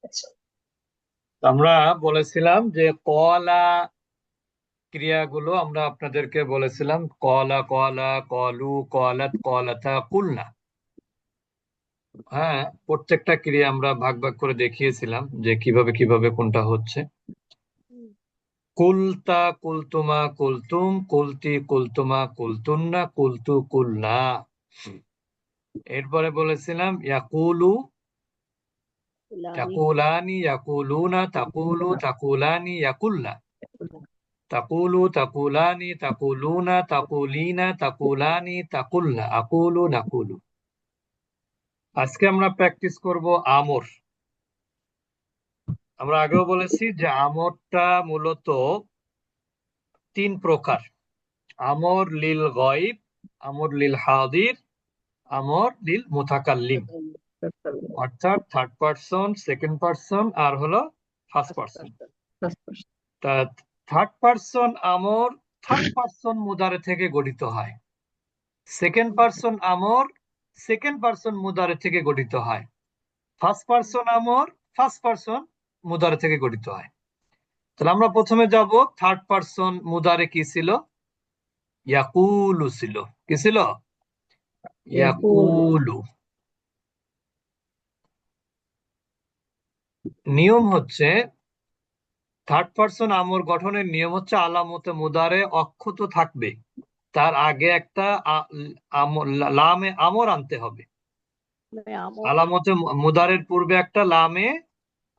আচ্ছা। আমরা বলেছিলাম যে কলা ক্রিয়াগুলো আমরা আপনাদেরকে বলেছিলাম কলা কলা কলু কলাত কলাতা কুলনা। হ্যাঁ, প্রত্যেকটা ক্রিয়া আমরা ভাগ ভাগ করে দেখিয়েছিলাম যে কিভাবে কিভাবে কোনটা হচ্ছে। হুম। কুলতা কুলতুমা কুলতুম কুলতি কুলতুমা কুলতুন্না কুলতু কুলনা। এরপরে বলেছিলাম ইয়াকুলু ফুলানি। তাকুলানি ইয়াকুলুনা তাকুলু তাকুলানি ইয়াকুল্লা। তাকুলু তাকুলানি তাকুলুনা তাকুলিনা তাকুলানি তাকুল্লা আকুলু নাকুলু। আজকে আমরা প্র্যাকটিস করব আমর। আমরা আগেও বলেছি যে আমরটা মূলত তিন প্রকার: আমর লিল গায়ব, আমর লিল হাদির, আমর লিল মুতাকাল্লিম। অর্থাৎ থার্ড পারসন, সেকেন্ড পারসন আর হলো ফার্স্ট পারসন। তা থার্ড পারসন আমর থার্ড পারসন মুদারে থেকে গঠিত হয়। সেকেন্ড পারসন আমর সেকেন্ড পারসন মুদারে থেকে গঠিত হয়। ফার্স্ট পারসন আমর ফার্স্ট পারসন মুদারে থেকে গঠিত হয়। তাহলে আমরা প্রথমে যাব থার্ড পারসন মুদারে কি ছিল? ইয়াকুলু ছিল। কি ছিল? ইয়াকুলু। নিয়ম হচ্ছে থার্ড পারসন আমর গঠনের নিয়ম হচ্ছে আলামতে মুদারে অক্ষত থাকবে, তার আগে একটা লামে আমর আনতে হবে। মানে আমর। আলামতে মুদারের পূর্বে একটা লামে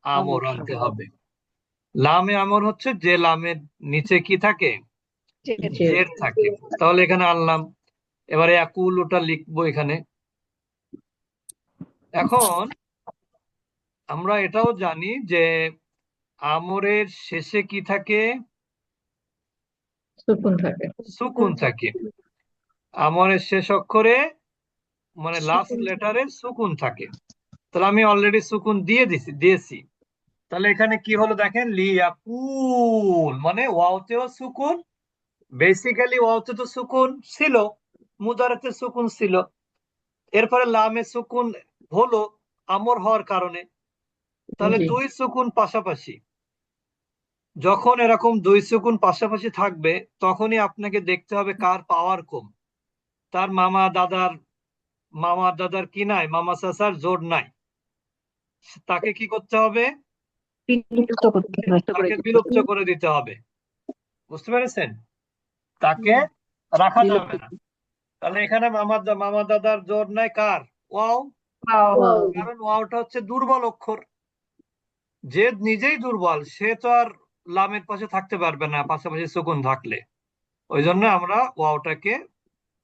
আমর আমর। আনতে হবে। লামে আমর হচ্ছে যে লামের নিচে কি থাকে? জেড। জের থাকে। তাহলে এখানে আনলাম। এবারে একুল ওটা লিখবো এখানে। এখন আমরা এটাও জানি যে আমরের শেষে কি থাকে? সুকুন থাকে। সুকুন থাকে। আমরের শেষ অক্ষরে মানে লাস্ট সুকুন। লেটারে সুকুন থাকে। তাহলে আমি অলরেডি সুকুন দিয়েছি। তাহলে এখানে কি হলো দেখেন, লিয়াকুল মানে ওয়াওতেও সুকুন। বেসিক্যালি ওয়াওতে তো সুকুন ছিল, মুদারাতে সুকুন ছিল। এরপরে লামে সুকুন হলো আমর হওয়ার কারণে। তাহলে জি। দুই সুকুন পাশাপাশি। যখন এরকম দুই সুকুন পাশাপাশি থাকবে তখনই আপনাকে দেখতে হবে কার পাওয়ার কম। তার মামা দাদার কি নাই, মামা চাচার জোর নাই। তাকে কি করতে হবে? বিলুপ্ত করতে হয়। তাকে বিলুপ্ত করে দিতে হবে। বুঝতে পেরেছেন? তাকে হুম। রাখা বিলুপ্ত। যাবে না। তাহলে এখানে মামা দাদার জোর নাই কার? ওয়াও। ওয়াও। কারণ ওয়াওটা হচ্ছে দুর্বল অক্ষর। যে নিজেই দুর্বল সে তো আর লামের পাশে থাকতে পারবে না পাশাপাশি সুকুন থাকলে। ওই জন্য আমরা ওয়াওটাকে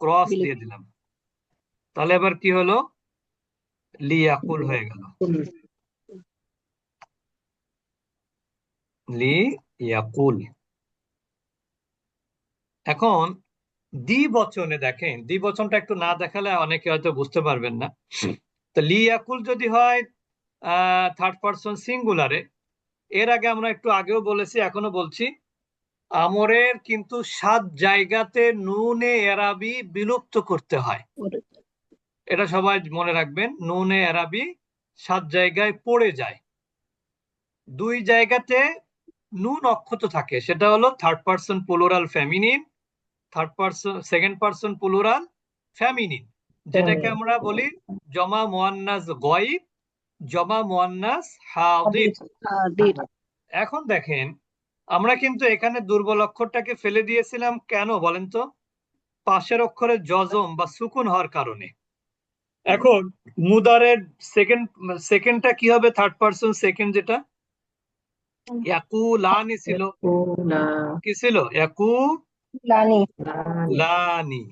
ক্রস দিয়ে বিলুপ্ত। দিলাম। তাহলে এবার কি হলো? লিয়াকুল হয়ে গেল। লিয়াকুল। এখন দ্বিবচনে দেখেন, দ্বিবচনটা একটু না দেখালে অনেকে হয়তো বুঝতে পারবেন না। তো লিয়াকুল যদি হয় থার্ড পারসন সিঙ্গুলারে, এর আগে আমরা একটু আগেও বলেছি এখনো বলছি, আমরের কিন্তু 7 জায়গাতে নুনে এরাবি বিলুপ্ত করতে হয়। এটা সবাই মনে রাখবেন, নুনে এরাবি 7 জায়গায় পড়ে যায়। 2 জায়গাতে নুন অক্ষত থাকে, সেটা হলো third person plural feminine, third person second person plural feminine, যেটাকে আমরা বলি জমা মুয়ান্নাস গয়ব, জমা মুয়ান্নাস হাদির। দির। এখন দেখেন, আমরা কিন্তু এখানে দুর্বল অক্ষরটাকে ফেলে দিয়েছিলাম কেন বলেন তো? পাশের অক্ষরে জজম বা সুকুন হওয়ার কারণে। এখন মুদারের সেকেন্ড সেকেন্ডটা কি হবে? থার্ড পারসন সেকেন্ড যেটা ইয়াকুলানি ছিল, না। কি ছিল? লানি। ইয়াকুলানি।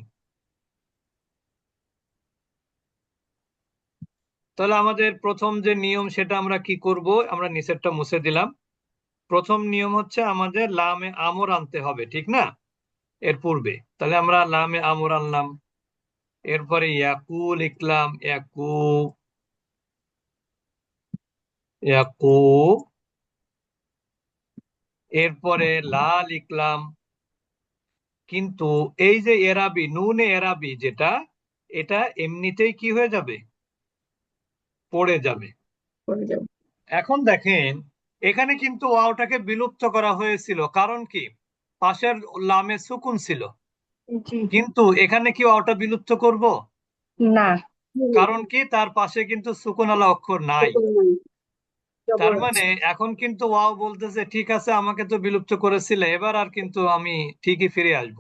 তাহলে আমাদের প্রথম যে নিয়ম সেটা আমরা কি করব? আমরা নিচেরটা মুছে দিলাম। প্রথম নিয়ম হচ্ছে আমাদের লামে আমর আনতে হবে, ঠিক না? এর পূর্বে তাহলে আমরা লামে আমর আনলাম। এরপরে ইয়াকু লিখলাম, ইয়াকু ইয়াকু। এরপরে লা লিখলাম। কিন্তু এই যে এরাবি, নুনে এরাবি যেটা, এটা এমনিতেই কি হয়ে যাবে? পড়ে যাবে। এখন দেখেন এখানে কিন্তু ওয়াওটাকে বিলুপ্ত করা হয়েছিল, কারণ কি পাশের লামে সুকুন ছিল, জি। কিন্তু এখানে কি ওয়াওটা বিলুপ্ত করব? না। কারণ কি তার পাশে কিন্তু সুকুনওয়ালা অক্ষর নাই। তার মানে এখন কিন্তু ওয়াও বলতেছে ঠিক আছে আমাকে তো বিলুপ্ত করেছিলে, এবার আর কিন্তু আমি ঠিকই ফিরে আসব।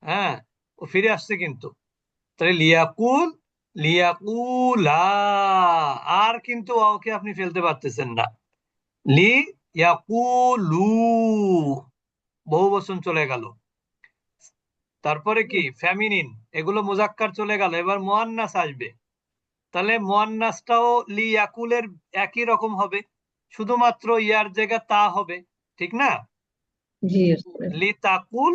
হ্যাঁ, ও ফিরে আসছে কিন্তু। তাহলে লিয়াকুল, লিয়াকুলা, আর কিন্তু ওকে আপনি ফেলতে পারতেছেন না। লি ইয়াকুলু, বহু বচন চলে গেল। তারপরে কি ফেমিনিন, এগুলো মুজাক্কার চলে গেল, এবার মুয়ান্নাস আসবে। তাহলে মুয়ান্নাসটাও লি ইয়াকুলের একই রকম হবে, শুধুমাত্র ইয়ার জায়গা তা হবে, ঠিক না? জি। লি তাকুল,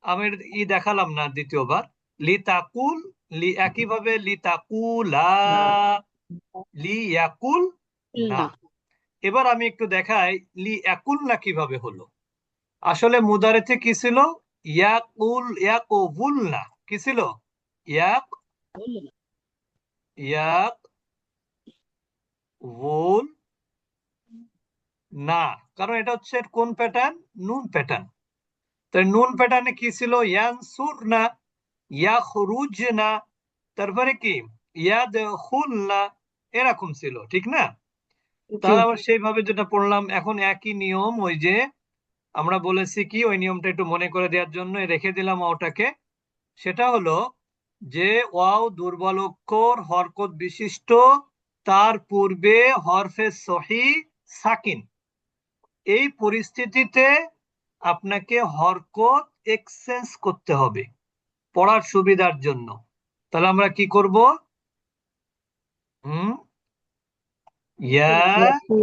আমি দেখালাম না দ্বিতীয়বার। লি তাকুল, লি একইভাবে লি তাকুলা, লি ইয়াকুল না। এবার আমি একটু দেখাই লি ইয়াকুল না কিভাবে হলো। আসলে মুদারেতে কি ছিল? ইয়াকুল, ইয়াকুবুল না, কি ছিল? ইয়াক, ইয়াকুল না, কারণ এটা হচ্ছে কোন প্যাটার্ন? নুন প্যাটার্ন। তাই নুন প্যাটার্নে কি ছিল? ইয়ানসুর না, ইয়াখরুজ না, তারপরে কি ইয়াদখুল না, এরকম ছিল, ঠিক না? জি। তাহলে আবার সেইভাবে যেটা পড়লাম, এখন একই নিয়ম, ওই যে আমরা বলেছি কি, ওই নিয়মটা একটু মনে করে দেওয়ার জন্য রেখে দিলাম ওটাকে। সেটা হলো যে ওয়াও দুর্বল অক্ষর, হরকত বিশিষ্ট, তার পূর্বে হরফে সহি সাকিন। এই পরিস্থিতিতে আপনাকে হরকত এক্সচেঞ্জ করতে হবে পড়ার সুবিধার জন্য। তাহলে আমরা কি করব? হুম, ইয়া, ইয়াকু,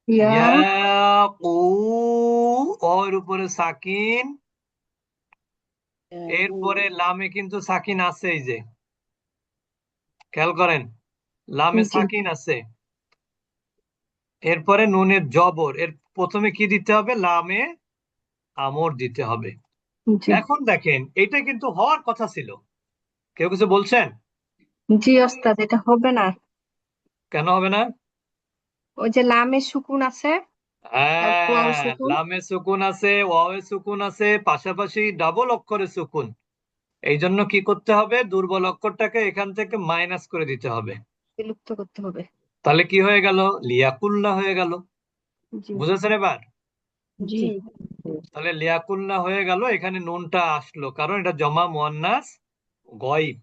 ইয়া, ইয়াকু, ওর উপরে সাকিন, এরপরে লামে কিন্তু সাকিন আছে, এই যে খেয়াল করেন, লামে জি। সাকিন আছে। এরপরে নুনের জবর, এর প্রথমে কি দিতে হবে? লামে আমর দিতে হবে। জি। এখন দেখেন এটা কিন্তু হওয়ার কথা ছিল, কেউ কিছু বলছেন? জি ওস্তাদ, এটা হবে না। কেন হবে না? ওই যে লামে সুকুন আছে, তারপর ওয়াও হ্যাঁ, সুকুন। লামে সুকুন আছে, ওয়াওয়ে সুকুন আছে, পাশাপাশি ডাবল অক্ষরে সুকুন। এই জন্য কি করতে হবে? দুর্বল অক্ষরটাকে এখান থেকে মাইনাস করে দিতে হবে। বিলুপ্ত করতে হবে। তাহলে কি হয়ে গেল? লিয়াকুল্লা হয়ে গেল। জি। বুঝেছেন এবার? জি। তাহলে লিয়াকুল্লা হয়ে গেল, এখানে নুনটা আসলো কারণ এটা জমা মুয়ান্নাস গয়ব।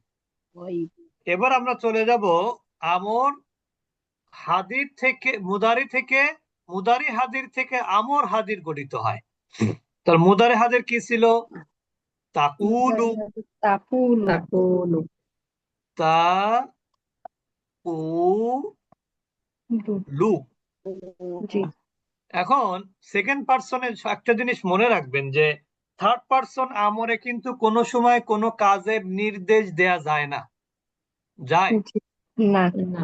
এবার আমরা চলে যাব আমর হাদির থেকে, মুদারি থেকে, মুদারি হাদির থেকে আমর হাদির গঠিত হয়। তার মুদারি হাদির কি ছিল? তাকুলু, তাকুলু। তাকুলু। তা উ লু। জি। এখন সেকেন্ড পার্সনের একটা জিনিস মনে রাখবেন যে থার্ড পার্সন আমরে কিন্তু কোনো সময় কোনো কাজের নির্দেশ দেয়া যায় না। যায়? জি। না। না।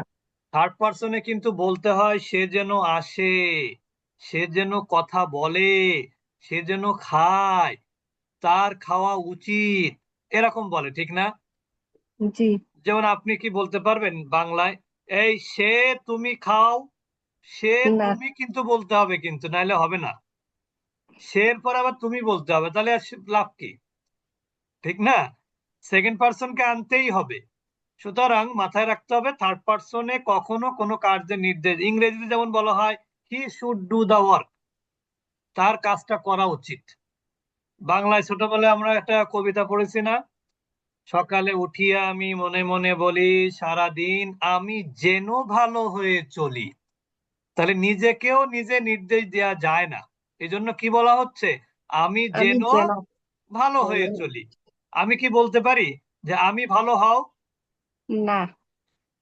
থার্ড পার্সনে কিন্তু বলতে হয় সে যেন আসে, সে যেন কথা বলে, সে যেন খায়, তার খাওয়া উচিত, এরকম বলে, ঠিক না? জি। যেমন আপনি কি বলতে পারবেন বাংলায়, এই সে তুমি খাও, সে না। তুমি কিন্তু বলতে হবে, কিন্তু নাইলে হবে না। সে এর পর আবার তুমি বলতে হবে, তাহলে আর লাভ কি? ঠিক না? সেকেন্ড পার্সনকে আনতেই হবে। সুতরাং মাথায় রাখতে হবে থার্ড পার্সনে কখনো কোনো কার্যের নির্দেশ, ইংরেজিতে যেমন বলা হয় he should do the work, তার কাজটা করা উচিত। বাংলায় ছোটবেলায় আমরা একটা কবিতা পড়েছি না, সকালে উঠিয়া আমি মনে মনে বলি সারা দিন আমি যেন ভালো হয়ে চলি। তাহলে নিজেকেও নিজে নির্দেশ দেয়া যায় না, এই জন্য কি বলা হচ্ছে? আমি আমি যেন যেন। ভালো হয়ে চলি। আমি কি বলতে পারি যে আমি ভালো হও? না।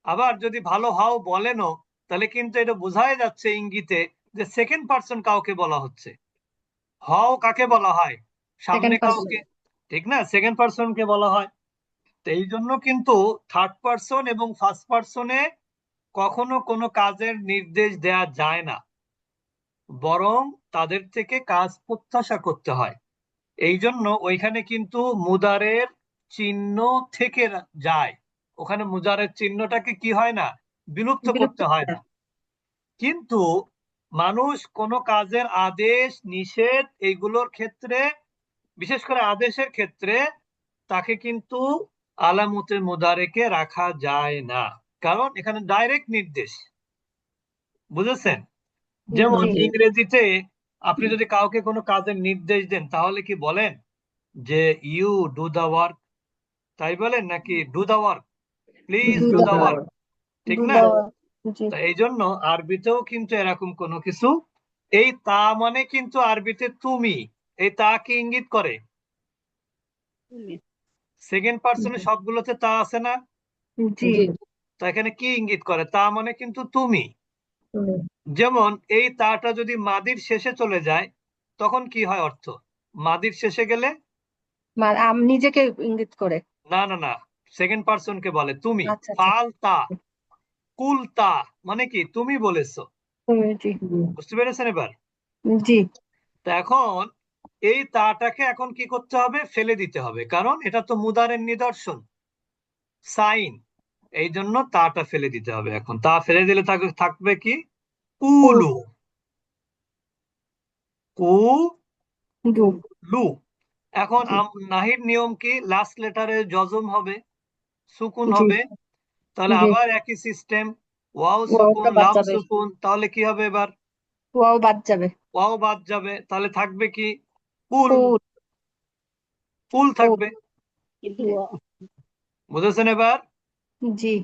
আবার যদি ভালো হও বলেনও, তাহলে কিন্তু এটা বোঝাই যাচ্ছে ইঙ্গিতে যে সেকেন্ড পার্সন কাউকে বলা হচ্ছে। হও কাকে বলা হয়? সামনে সেকেন্ড পার্সন। কাউকে, ঠিক না? সেকেন্ড পার্সনকে বলা হয়। তো এই জন্য কিন্তু থার্ড পার্সন এবং ফার্স্ট পার্সনে কখনো কোনো কাজের নির্দেশ দেয়া যায় না, বরং তাদের থেকে কাজ প্রত্যাশা করতে হয়। এই জন্য ওইখানে কিন্তু মুদারের চিহ্ন থেকে যায়, ওখানে মুদারের চিহ্নটাকে কি হয় না, বিলুপ্ত বিলুপ্ত করতে হয় করে। না। কিন্তু মানুষ কোনো কাজের আদেশ নিষেধ এইগুলোর ক্ষেত্রে, বিশেষ করে আদেশের ক্ষেত্রে, তাকে কিন্তু আলামতে মুদারেকে রাখা যায় না, কারণ এখানে ডাইরেক্ট নির্দেশ। বুঝেছেন? যেমন জি ইংরেজিতে আপনি যদি কাউকে কোনো কাজের নির্দেশ দেন, তাহলে কি বলেন যে ইউ ডু দা ওয়ার্ক, তাই বলেন, নাকি do the work, please do do the the work, ঠিক ডু না? দা জি তো এই জন্য আরবিতেও কিন্তু এরকম কোনো কিছু, এই তা মানে কিন্তু আরবিতে তুমি, এই তা কি ইঙ্গিত করে? সেকেন্ড পার্সনে সবগুলোতে তা আছে না? জি তো এখানে কি ইঙ্গিত করে? তা মানে কিন্তু তুমি। যেমন এই তাটা যদি মাদির শেষে চলে যায়, তখন কি হয় অর্থ? মাদির শেষে গেলে, নিজেকে ইঙ্গিত করে। না না না, সেকেন্ড পার্সনকে বলে তুমি। আচ্ছা আচ্ছা ফালতা, কুলতা, মানে কি তুমি বলেছো। জি বুঝতে পেরেছেন এবার? জি তো এখন এই তাটাকে এখন কি করতে হবে? ফেলে দিতে হবে, কারণ এটা তো মুদারের নিদর্শন, সাইন। এই জন্য তাটা ফেলে দিতে হবে। এখন তা ফেলে দিলে থাকবে কি? ও কুলু, ডু কুলু। এখন জি নাহির নিয়ম কি? লাস্ট লেটারে জজম হবে, সুকুন জি হবে। তাহলে জি আবার একই সিস্টেম, ওয়াও সুকুন, ওয়াওটা বাদ লাম যাবে, সুকুন, তাহলে কি হবে এবার? ওয়াও বাদ যাবে। ওয়াও বাদ যাবে, তাহলে থাকবে কি? কুল, কুল কুল কুল থাকবে। বুঝেছেন এবার? জি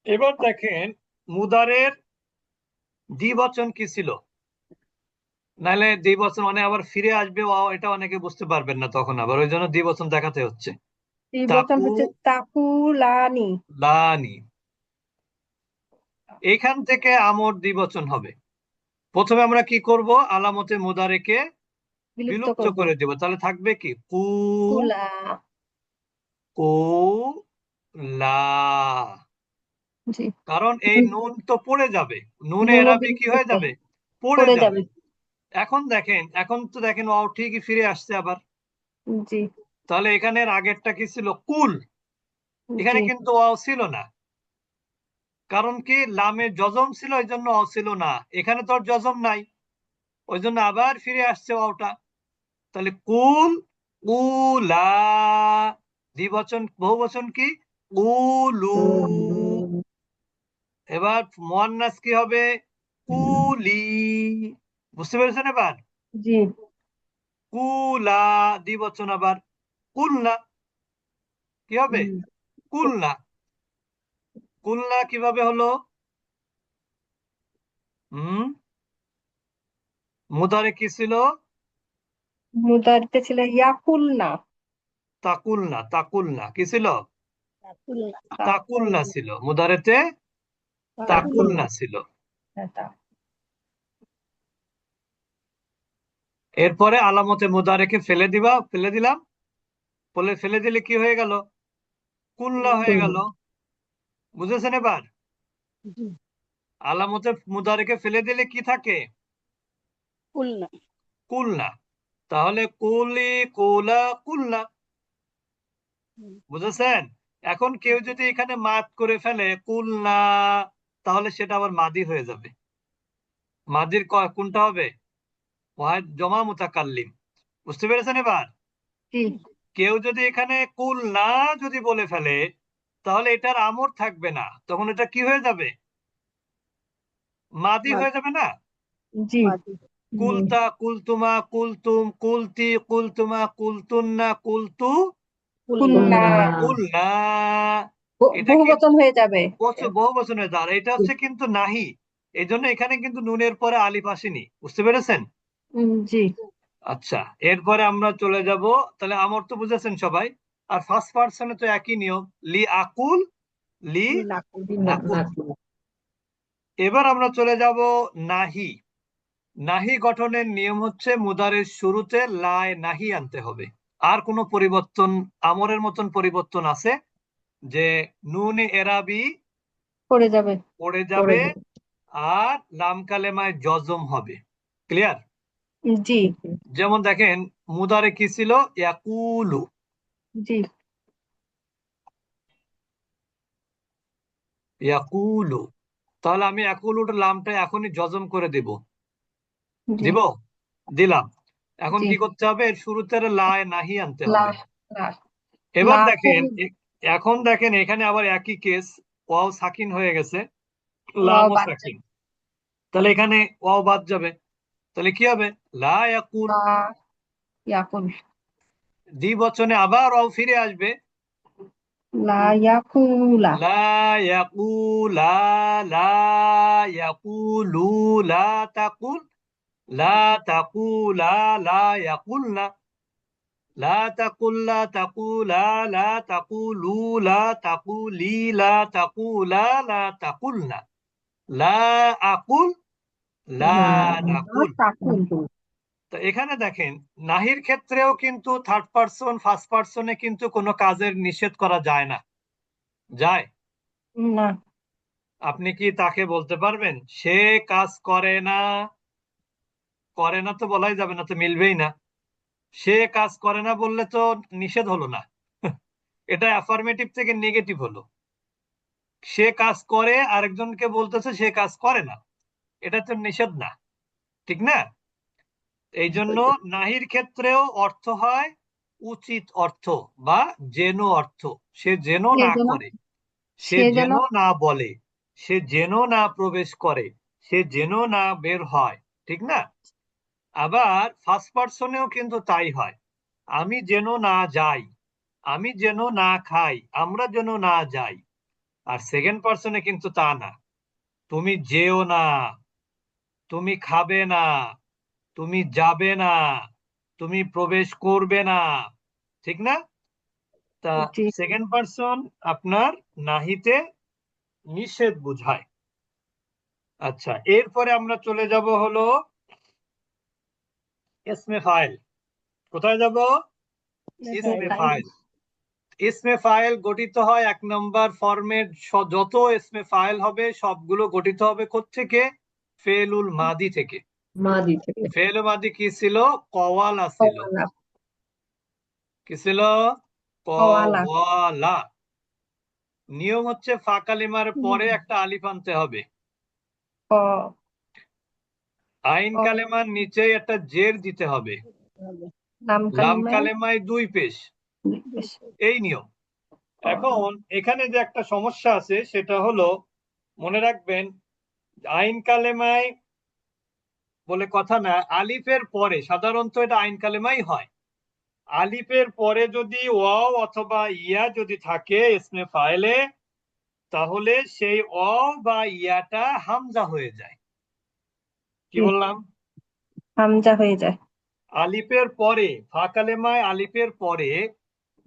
এবার দেখেন মুদারের দ্বিবচন কি ছিল, নাহলে দ্বিবচন মানে আবার ফিরে আসবে ওয়াও, এটা অনেকে বুঝতে পারবেন না তখন, আবার ওই জন্য দ্বিবচন দেখাতে হচ্ছে। ত্রিবচন তাকু হচ্ছে তাকুলানি। লানি, এখান থেকে আমর দ্বিবচন হবে। প্রথমে আমরা কি করব? আলামতে মুদারেকে বিলুপ্ত বিলুপ্ত করব। করে দেব, তাহলে থাকবে কি? কুলা কু লা। জি কারণ এই নুন তো পড়ে যাবে, নুনে নুনো এরাবি কি হয়ে বিলুপ্ত যাবে? পড়ে পড়ে যাবে। যাবে। এখন দেখেন, এখন তো দেখেন ও ঠিকই ফিরে আসছে আবার। জি তাহলে এখানের আগেরটা কি ছিল? কুল। এখানে জি কিন্তু অ ছিল না, কারণ কি? লামে জজম ছিল, ওই জন্য অ ছিল না। এখানে তো আর জজম নাই, ওই জন্য আবার ফিরে আসছে অটা। তাহলে কুল উলা, দ্বিবচন বহুবচন কি? উলু। এবার মুয়ান্নাস কি হবে? কুলি। বুঝতে পেরেছেন এবার? জি কুলা, দ্বিবচন আবার কুলনা, কি হবে? কুলনা। কুলনা কিভাবে হলো? হুম, মুদারে কি ছিল? মুদারিতে ছিল ইয়াকুলনা। তাকুলনা, তাকুলনা কি ছিল? তাকুলনা তাকুল ছিল মুদারেতে, তাকুল তাকুলনা ছিল। এটা এরপরে আলামতে মুদারেকে ফেলে দিবা, ফেলে দিলাম, বলে ফেলে দিলে কি হয়ে গেল? কুলনা হয়ে গেল। বুঝেছেন এবার? আলামতে মুদারেকে ফেলে দিলে কি থাকে? কুলনা। তাহলে কুলি, কুলা, কুলনা। বুঝেছেন? এখন কেউ যদি এখানে মাদ করে ফেলে কুলনা, তাহলে সেটা আবার মাদি হয়ে যাবে। মাদির কোনটা হবে? ওয়াহিদ জমা মুতাকাল্লিম। বুঝতে পেরেছেন এবার? জি কেউ যদি এখানে কুলনা যদি বলে ফেলে, তাহলে এটার আমর থাকবে না, তখন এটা কি হয়ে যাবে? মাদি হয়ে যাবে না? জি জি কুলতা, কুলতুমা, কুলতুম, কুলতি, কুলতুমা, কুলতুন্না, কুলতু, কুলনা কুলনা। এটা বহু কি বচন হয়ে যাবে। বহু বচনের দ্বার? এটা হচ্ছে কিন্তু নাহি, এই জন্য এখানে কিন্তু নুনের পরে আলিফ আসেনি। বুঝতে পেরেছেন? জি আচ্ছা, এরপরে আমরা চলে যাব। তাহলে আমর তো বুঝেছেন সবাই। আর ফার্স্ট পার্সনে তো একই নিয়ম, লি আকুল, লি নাকুল। এবার আমরা চলে যাব নাহি। নাহি গঠনের নিয়ম হচ্ছে মুদারের শুরুতে লায় নাহি আনতে হবে। আর কোনো পরিবর্তন, আমরের মতন পরিবর্তন আছে যে নুনে এরাবি পড়ে যাবে। পড়ে যাবে, আর লাম কালেমায় জজম হবে। ক্লিয়ার? জি যেমন দেখেন মুদারে কি ছিল? ইয়াকুলু, জি ইয়াকুলু। তাহলে আমি ইয়াকুলুর লামটা এখনই জজম করে দিব। জি দিব, দিলাম। এখন জি কি করতে হবে? এর শুরুতে লা নাহি আনতে লা হবে। লা এবার দেখেন, লাকুল এখন দেখেন এখানে আবার একই কেস, ওয়াও সাকিন হয়ে গেছে, ওয়াও লামও বাদ সাকিন। তাহলে এখানে ওয়াও বাদ যাবে। তাহলে কি হবে? লা ইয়াকুল। লা ইয়াকুল দ্বিবচনে আবার ওয়াও ফিরে আসবে। লা ইয়াকুলা লা ইয়াকুলা, লা ইয়াকুলু, লা তাকুল, লা তাকুলা, লা ইয়াকুলনা, লা তাকুল, লা তাকুলা, লা তাকুলু, লা তাকুলি, লা তাকুলা, লা তাকুলনা, লা আকুল, লা লা নাকুল। তাকুল তো এখানে দেখেন, নাহির ক্ষেত্রেও কিন্তু থার্ড পারসন ফার্স্ট পারসনে কিন্তু কোনো কাজের নিষেধ করা যায় না। যায়? না আপনি কি তাকে বলতে পারবেন সে কাজ করে না? করে না তো বলাই যাবে না, তো মিলবেই না। সে কাজ করে না বললে তো নিষেধ হলো না। এটা অ্যাফার্মেটিভ থেকে নেগেটিভ হলো। সে কাজ করে, আরেকজনকে বলতেছে সে কাজ করে না, এটা তো নিষেধ না, ঠিক না? এই জন্য নাহির ক্ষেত্রেও অর্থ হয় উচিত অর্থ বা যেন অর্থ। সে যেন সে না যেন করে, সে সে যেন যেন না বলে, সে যেন না প্রবেশ করে, সে যেন না বের হয়, ঠিক না? আবার ফার্স্ট পার্সনেও কিন্তু তাই হয়। আমি যেন না যাই, আমি যেন না খাই, আমরা যেন না যাই। আর সেকেন্ড পার্সনে কিন্তু তা না। তুমি যেও না, তুমি খাবে না, তুমি যাবে না, তুমি প্রবেশ করবে না, ঠিক না? তা জি সেকেন্ড পার্সন আপনার নাহিতে নিষেধ বুঝায়। আচ্ছা, এরপরে আমরা চলে যাব হলো ইসমে ফাইল। কোথায় যাব? ইসমে ফাইল। ইসমে ফাইল গঠিত হয় এক নম্বর ফরমেট, যত ইসমে ফাইল হবে সবগুলো গঠিত হবে কোত্থেকে? ফেলুল মাদি থেকে। মাদি থেকে। ফেলুল মাদি কি ছিল? কওয়ালা ছিল। কওয়ালা কি ছিল? কওয়ালা কওয়ালা। নিয়ম হচ্ছে ফা কালিমার পরে একটা আলিফ আনতে হবে। ক আইন ক কালেমার নিচে একটা জের দিতে হবে। লাম লাম কালিমায় কালেমায় 2 পেশ। এই নিয়ম। এখন এখানে যে একটা সমস্যা আছে সেটা হলো, মনে রাখবেন, আইন কালেমায় বলে কথা না, আলিফের পরে সাধারণত এটা আইন কালেমাই হয়। আলিফের পরে যদি ওয়াও অথবা ইয়া যদি থাকে ইসমে ফাইলে, তাহলে সেই অ বা ইয়াটা হামজা হয়ে যায়। কি বললাম? হামজা হয়ে যায়। আলিফের পরে, ফা কালেমায় আলিফের পরে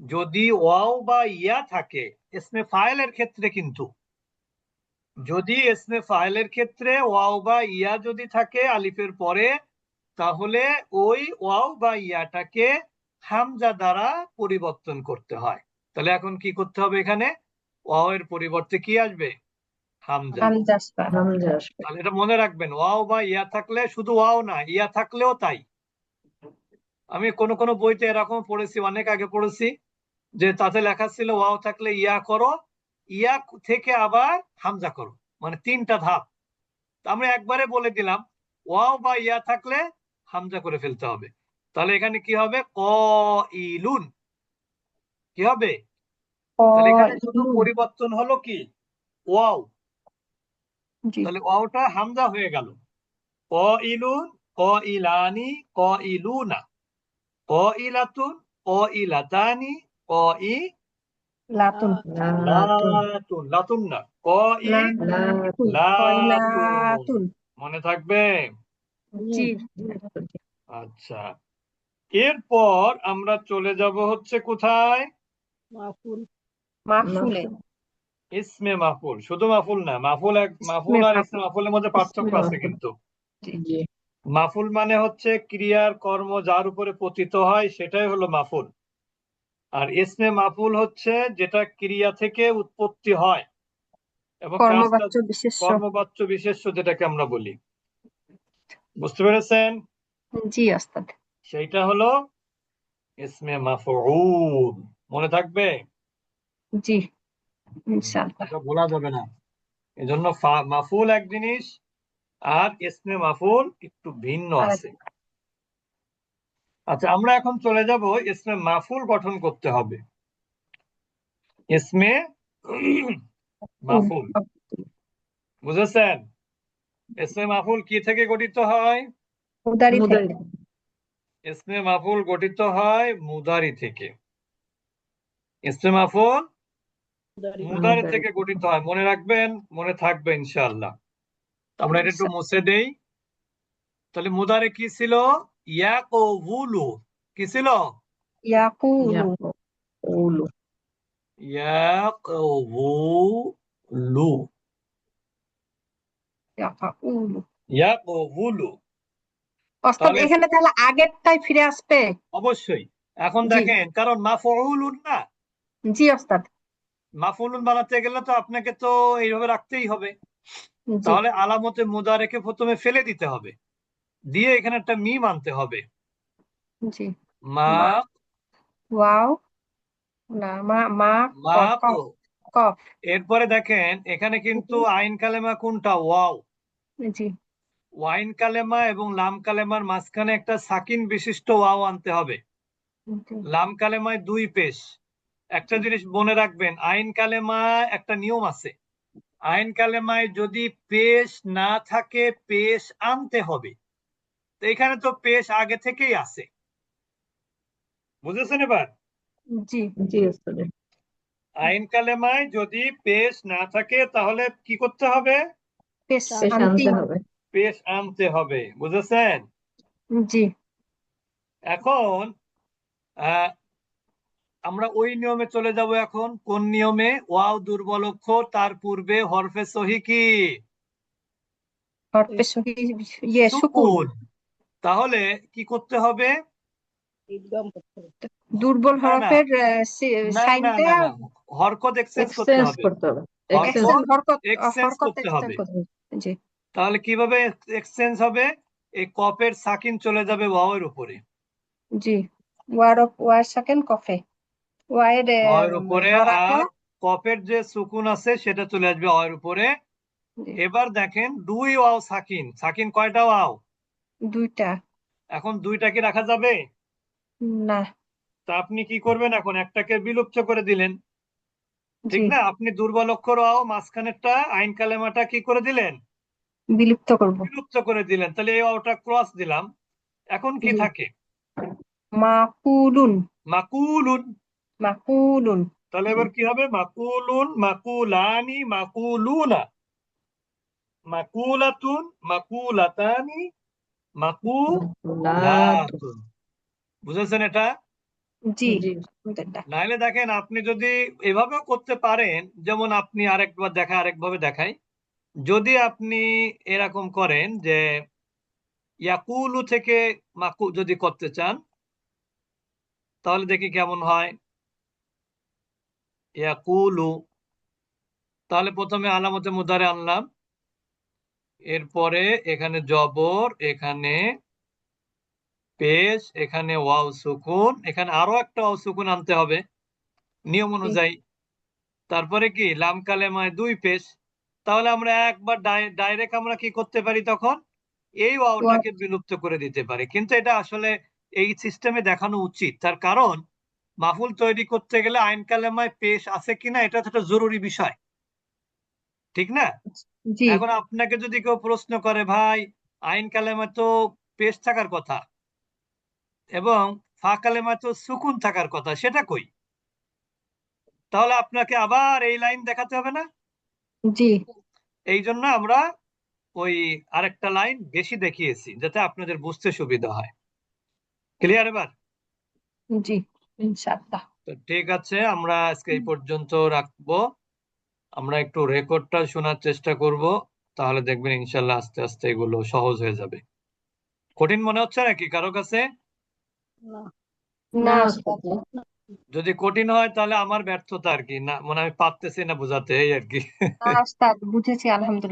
যদি ওয়াও বা ইয়া থাকে ইসমে ফাইলের ক্ষেত্রে, কিন্তু যদি ইসমে ফাইলের ক্ষেত্রে ওয়াও বা ইয়া যদি থাকে আলিফের পরে, তাহলে ওই ওয়াও বা ইয়াটাকে হামজা দ্বারা পরিবর্তন করতে হয়। তাহলে এখন কি করতে হবে? এখানে ওয়াও এর পরিবর্তে কি আসবে? হামজা। হামজা আসবে। হামজা আসবে। তাহলে এটা মনে রাখবেন, ওয়াও বা ইয়া থাকলে, শুধু ওয়াও না ইয়া থাকলেও তাই। আমি কোন কোন বইতে এরকম পড়েছি, অনেক আগে পড়েছি, যে তাতে লেখা ছিল ওয়াও থাকলে ইয়া করো, ইয়া থেকে আবার হামজা করো, মানে 3টা ধাপ। আমরা একবারে বলে দিলাম ওয়াও বা ইয়া থাকলে হামজা করে ফেলতে হবে। তাহলে এখানে কি হবে? ক ইলুন। কি হবে? ক তাহলে এখানে শুধু ইলু পরিবর্তন হলো কি? ওয়াও। জি তাহলে ওয়াওটা হামজা হয়ে গেল। ক ইলুন, ক ইলানি, ক ইলুনা, ক ইলাতুন, ক ইলাতানি, ক ই লাতুন লাতুন। লাতুন, লাতুন না, ক ই লাতুন লাতুন। কয়লাতুন মনে থাকবে? জি আচ্ছা, এরপর আমরা চলে যাব হচ্ছে কোথায়? মাফুলে ইসমে মাফুল। শুধু মাফুল না, মাফুল আর ইসমে মাফুলের মধ্যে পার্থক্য আছে কিন্তু। জি। মাফুল মানে হচ্ছে ক্রিয়ার কর্ম যার উপরে পতিত হয় সেটাই হলো মাফুল। আর ইসমে মাফুল হচ্ছে যেটা ক্রিয়া থেকে উৎপত্তি হয় এবং কাজটা কর্মবাচ্য বিশেষ্য কর্মবাচ্য বিশেষ্য যেটাকে আমরা বলি। বুঝতে পেরেছেন? জি ওস্তাদ সেইটা হলো ইসমে মাফউল। মনে থাকবে? জি ইনশাআল্লাহ এটা বলা যাবে না। এজন্য মাফুল এক জিনিস আর ইসমে মাফুল একটু ভিন্ন আছে। আচ্ছা, আমরা এখন চলে যাব ইসমে মাফুল গঠন করতে হবে। ইসমে মাফুল বুঝেছেন? ইসমে মাফুল কি থেকে গঠিত হয়? মুদারি মুদারি থেকে। ইসমে মাফুল গঠিত হয় মুদারি থেকে। ইসমে মাফুল মুদারি থেকে গঠিত হয়, মনে রাখবেন, মনে থাকবে ইনশাআল্লাহ। আমরা এটা একটু মুছে দেই। তাহলে মুদারি কি ছিল? ইয়াকুলু। কি ছিল? ইয়াকুলু। ইয়াকুলু ইয়াকুলু। ইয়াকুলু। ইয়াকুলু। ওস্তাদ তাহলে এখানে তাহলে আগেরটাই ফিরে আসবে? অবশ্যই। এখন জি দেখেন, কারণ মাফউলুন না, জি ওস্তাদ। মাফউলুন বানাতে গেলে তো আপনাকে তো এইভাবে রাখতেই হবে। জি তাহলে আলামতে মুদারেকে প্রথমে ফেলে দিতে হবে, দিয়ে এখানে একটা মিম আনতে হবে। জি। মা ওয়াও না, মা মা মা কফ কফ কফ। এরপরে দেখেন এখানে কিন্তু আইন কালেমা কোনটা? ওয়াও। জি ওয়াইন কালেমা এবং লাম কালেমার মাঝখানে একটা সাকিন বিশিষ্ট ওয়াও আনতে হবে। জি লাম কালেমায় দুই পেশ। একটা জিনিস মনে রাখবেন, আইন কালেমায় একটা নিয়ম আছে। আইন কালেমায় যদি পেশ না থাকে পেশ আনতে হবে। তো এখানে তো পেশ আগে থেকেই আছে, বুঝেছেন এবার? জি। জি ওস্তাদ। আইন কালেমায় যদি পেশ না থাকে তাহলে কি করতে হবে? পেশ পেশ আনতেই আনতে হবে। হবে। পেশ আনতে হবে, বুঝেছেন? জি এখন আহ আমরা ওই নিয়মে চলে যাব। এখন কোন নিয়মে? ওয়াও দুর্বল অক্ষর, তার পূর্বে হরফে সহি কি? হরফে সহি, ইয়ে সুকুন। সুকুন। তাহলে কি করতে হবে? দুর্বল না না হরফের না সাইন না না দেয়া। না, হরকত এক্সচেঞ্জ করতে এক্সচেঞ্জ হবে। করতে হবে। হরকত এক্সচেঞ্জ হরকত এক্সচেঞ্জ হরকত করতে এক্সচেঞ্জ হবে। করতে হবে। জি তাহলে কিভাবে এক্সচেঞ্জ হবে? এই কপের সাকিন চলে যাবে ওয়াওয়ের উপরে। জি। ওয়ার সেকেন্ড কফে। ওয়ার ওয়াওয়ের উপরে, হরাকা। আর কপের যে সুকুন আছে সেটা চলে আসবে ওয়াওয়ের উপরে। জি, এবার দেখেন দুই ওয়াও সাকিন। সাকিন কয়টা ওয়াও? দুইটা। এখন দুইটা কি রাখা যাবে? না। তা আপনি কি করবেন? এখন একটাকে বিলুপ্ত করে দিলেন, ঠিক জি না? আপনি দুর্বল অক্ষর ওয়াও মাঝখানেরটা আইন কালেমাটা কি করে দিলেন? বিলুপ্ত করব। বিলুপ্ত করে দিলেন। তাহলে এই ওয়াওটা ক্রস দিলাম। এখন কি জি। থাকে? মাকুলুন। মাকুলুন। মাকুলুন। তাহলে জি এবার কি হবে? মাকুলুন, মাকুলানি, মাকুলুনা, মাকুলাতুন, মাকুলাতানি, লাতু। মাকুলাতুন। বুঝেছেন এটা? জি। জি দুইটা। নাইলে দেখেন, আপনি যদি এভাবেও করতে পারেন, যেমন আপনি আরেকভাবে দেখাই। যদি আপনি এরকম করেন যে ইয়াকুলু থেকে মাকু যদি করতে চান, তাহলে দেখি কেমন হয়। ইয়াকুলু, তাহলে প্রথমে আলামতে মুদারে আনলাম, এরপরে এখানে জবর, এখানে পেশ, এখানে ওয়াও সুকুন, এখানে আরো একটা ওয়াও সুকুন আনতে হবে নিয়ম জি অনুযায়ী। তারপরে কি লাম কালেমায় দুই পেশ। তাহলে আমরা একবার ডাইরেক্ট আমরা কি করতে পারি তখন? এই ওয়াওটাকে বিলুপ্ত করে দিতে পারি। কিন্তু এটা আসলে এই সিস্টেমে দেখানো উচিত, তার কারণ মাফুল তৈরি করতে গেলে আইন কালেমায় পেশ আছে কিনা এটা তো একটা জরুরি বিষয়, ঠিক না? জি এখন আপনাকে যদি কেউ প্রশ্ন করে, ভাই আইন কালেমায় তো পেশ থাকার কথা এবং ফা কালেমায় তো সুকুন থাকার কথা, সেটা কই? তাহলে আপনাকে আবার এই লাইন দেখাতে হবে না? জি এই জন্য আমরা ওই আরেকটা লাইন বেশি দেখিয়েছি যাতে আপনাদের বুঝতে সুবিধা হয়। ক্লিয়ার এবার? জি ইনশাআল্লাহ। তো ঠিক আছে, আমরা আজকে এই পর্যন্ত রাখবো। আমরা একটু রেকর্ডটা শোনার চেষ্টা করব, তাহলে দেখবেন ইনশাল্লাহ আস্তে আস্তে এগুলো সহজ হয়ে যাবে। কঠিন মনে হচ্ছে নাকি কারো কাছে? না না ওস্তাদ। ওস্তাদ। যদি কঠিন হয় তাহলে আমার ব্যর্থতা আর কি, না মানে আমি পারতেছি না বোঝাতে, এই আর কি। না ওস্তাদ, বুঝেছি আলহামদুলিল্লাহ।